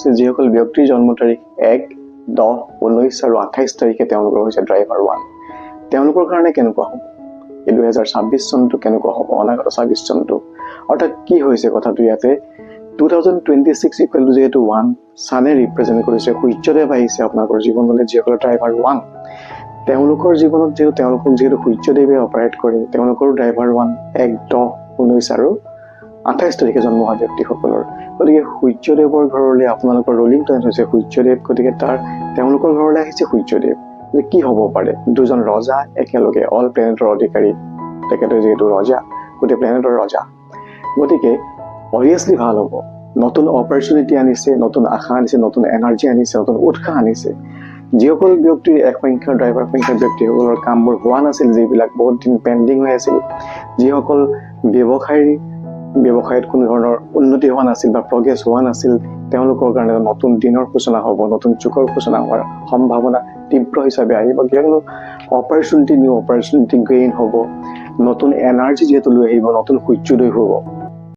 হৈছে যিসকল ব্যক্তিৰ জন্ম তাৰিখ 1, 10, 19 আৰু 28 তাৰিখে তেওঁলোকৰ হৈছে ড্ৰাইভাৰ 1 তেওঁলোকৰ কাৰণে কেনেকুৱা হ'ব এই 2026 চনটো কেনেকুৱা হ'ব অনাগত 26 চনটো অৰ্থাৎ কি হৈছে কথাটো ইয়াতে 2026 ইকুৱেল টু যেহেতু 1 সানে ৰিপ্ৰেজেন্ট কৰিছে সূৰ্যদেৱ আহিছে আপোনালোকৰ জীৱনলৈ যিসকল ড্ৰাইভাৰ 1 তেওঁলোকৰ জীৱনত তেওঁলোকক যেহেতু সূৰ্যদেৱে অপাৰেট কৰে তেওঁলোকৰ ড্ৰাইভাৰ 1 1, 10, 19 আৰু 28 তাৰিখে জন্ম হোৱা ব্যক্তিসকলৰ গতিকে সূৰ্যদেৱৰ ঘৰলৈ আপোনালোকৰ ৰোলিং প্লেনেট হৈছে সূৰ্যদেৱ গতিকে তেওঁলোকৰ ঘৰলৈ আহিছে সূৰ্যদেৱ কি হ'ব পাৰে দুজন ৰজা একেলগে অল প্লেনেটৰ অধিকাৰী তেখেতে যেহেতু ৰজা গোটেই প্লেনেটৰ ৰজা গতিকে অবভিয়াছলি ভাল হ'ব নতুন অপৰচুনিটি আনিছে নতুন আশা আনিছে নতুন এনাৰ্জি আনিছে নতুন উৎসাহ আনিছে যিসকল ব্যক্তিৰ এক সংখ্যাৰ ড্ৰাইভাৰ সংখ্যাৰ ব্যক্তিসকলৰ কামবোৰ হোৱা নাছিল যিবিলাক বহুত দিন পেণ্ডিং হৈ আছিল যিসকল ব্যৱসায়ত কোনো ধৰণৰ উন্নতি হোৱা নাছিল বা প্ৰগ্ৰেছ হোৱা নাছিল তেওঁলোকৰ কাৰণে নতুন দিনৰ সূচনা হ'ব নতুন যুগৰ সূচনা হোৱাৰ সম্ভাৱনা তীব্ৰ হিচাপে আহিব কিয়নো নিউ অপৰচুনিটি গেইন হ'ব নতুন এনাৰ্জি যেহেতু লৈ আহিব নতুন সূৰ্যোদয় হ'ব